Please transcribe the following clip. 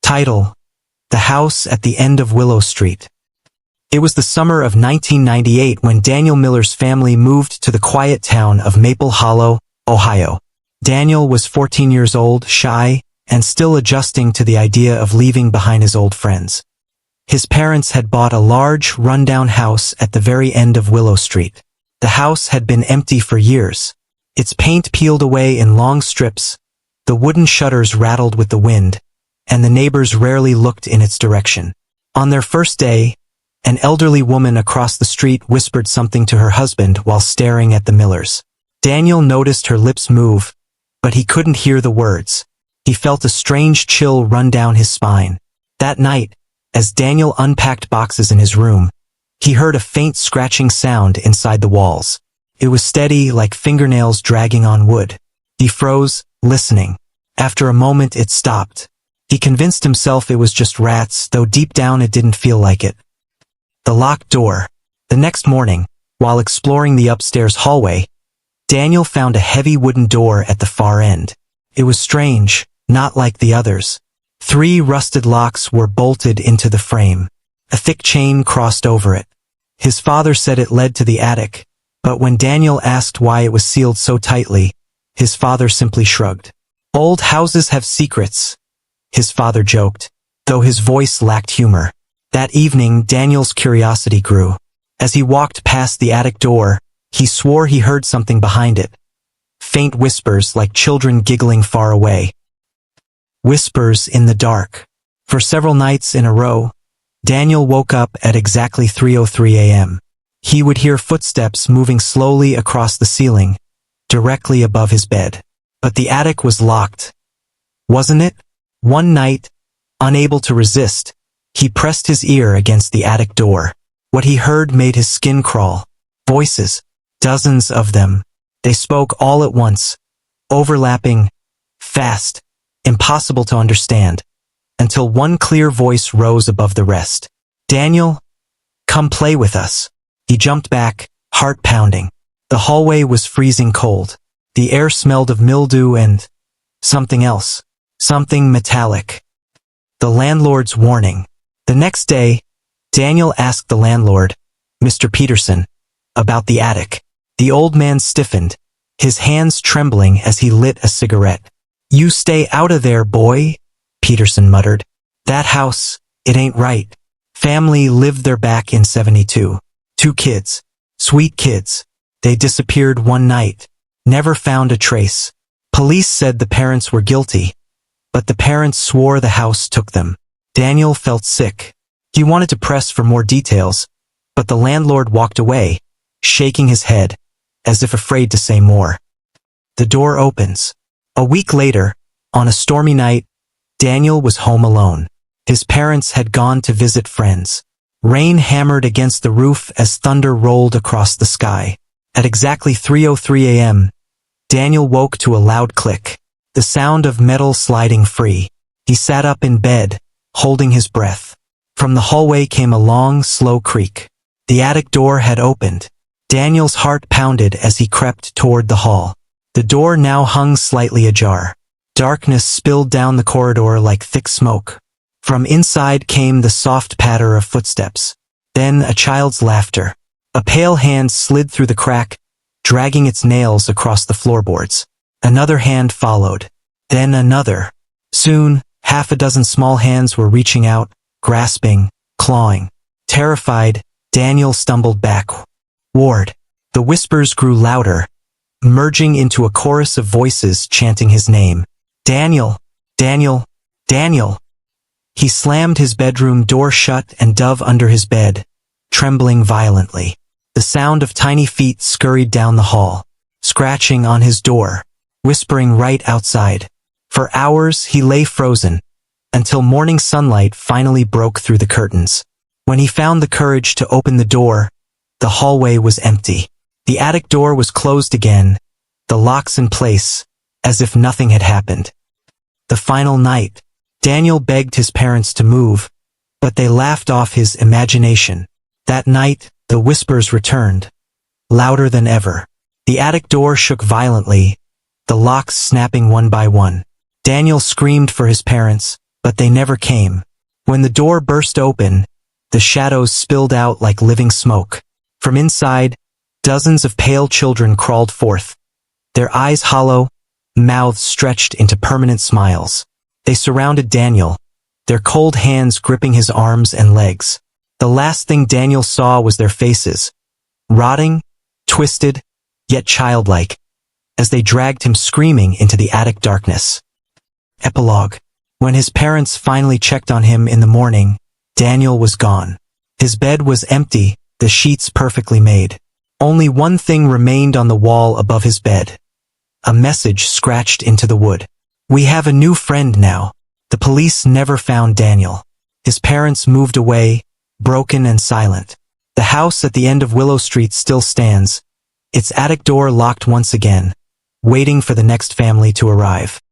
Title: The House at the End of Willow Street. It was the summer of 1998 when Daniel Miller's family moved to the quiet town of Maple Hollow, Ohio. Daniel was 14 years old, shy, and still adjusting to the idea of leaving behind his old friends. His parents had bought a large, rundown house at the very end of Willow Street. The house had been empty for years. Its paint peeled away in long strips, the wooden shutters rattled with the wind, and the neighbors rarely looked in its direction. On their first day, an elderly woman across the street whispered something to her husband while staring at the Millers. Daniel noticed her lips move, but he couldn't hear the words. He felt a strange chill run down his spine. That night, as Daniel unpacked boxes in his room, he heard a faint scratching sound inside the walls. It was steady, like fingernails dragging on wood. He froze, listening. After a moment it stopped. He convinced himself it was just rats, though deep down it didn't feel like it. The locked door. The next morning, while exploring the upstairs hallway, Daniel found a heavy wooden door at the far end. It was strange, not like the others. 3 rusted locks were bolted into the frame. A thick chain crossed over it. His father said it led to the attic, but when Daniel asked why it was sealed so tightly, his father simply shrugged. "Old houses have secrets," his father joked, though his voice lacked humor. That evening, Daniel's curiosity grew. As he walked past the attic door, he swore he heard something behind it. Faint whispers like children giggling far away. Whispers in the dark. For several nights in a row, Daniel woke up at exactly 3:03 a.m. He would hear footsteps moving slowly across the ceiling, directly above his bed. But the attic was locked, wasn't it? One night, unable to resist, he pressed his ear against the attic door. What he heard made his skin crawl. Voices. Dozens of them. They spoke all at once, overlapping, fast, impossible to understand, until one clear voice rose above the rest. "Daniel, come play with us." He jumped back, heart pounding. The hallway was freezing cold. The air smelled of mildew and something else. Something metallic. The landlord's warning. The next day, Daniel asked the landlord, Mr. Peterson, about the attic. The old man stiffened, his hands trembling as he lit a cigarette. "You stay out of there, boy," Peterson muttered. "That house, it ain't right." Family lived there back in '72. 2 kids. Sweet kids. They disappeared one night. Never found a trace. Police said the parents were guilty, but the parents swore the house took them. Daniel felt sick. He wanted to press for more details, but the landlord walked away, shaking his head, as if afraid to say more. The door opens. A week later, on a stormy night, Daniel was home alone. His parents had gone to visit friends. Rain hammered against the roof as thunder rolled across the sky. At exactly 3:03 a.m., Daniel woke to a loud click, the sound of metal sliding free. He sat up in bed, holding his breath. From the hallway came a long, slow creak. The attic door had opened. Daniel's heart pounded as he crept toward the hall. The door now hung slightly ajar. Darkness spilled down the corridor like thick smoke. From inside came the soft patter of footsteps. Then a child's laughter. A pale hand slid through the crack, dragging its nails across the floorboards. Another hand followed. Then another. Soon, 6 small hands were reaching out, grasping, clawing. Terrified, Daniel stumbled backward. The whispers grew louder, merging into a chorus of voices chanting his name. "Daniel! Daniel! Daniel!" He slammed his bedroom door shut and dove under his bed, trembling violently. The sound of tiny feet scurried down the hall, scratching on his door, whispering right outside. For hours he lay frozen, until morning sunlight finally broke through the curtains. When he found the courage to open the door, the hallway was empty. The attic door was closed again, the locks in place, as if nothing had happened. The final night, Daniel begged his parents to move, but they laughed off his imagination. That night, the whispers returned, louder than ever. The attic door shook violently, the locks snapping one by one. Daniel screamed for his parents, but they never came. When the door burst open, the shadows spilled out like living smoke. From inside, dozens of pale children crawled forth, their eyes hollow, mouths stretched into permanent smiles. They surrounded Daniel, their cold hands gripping his arms and legs. The last thing Daniel saw was their faces, rotting, twisted, yet childlike, as they dragged him screaming into the attic darkness. Epilogue. When his parents finally checked on him in the morning, Daniel was gone. His bed was empty, the sheets perfectly made. Only one thing remained on the wall above his bed. A message scratched into the wood. "We have a new friend now." The police never found Daniel. His parents moved away, broken and silent. The house at the end of Willow Street still stands, its attic door locked once again, waiting for the next family to arrive.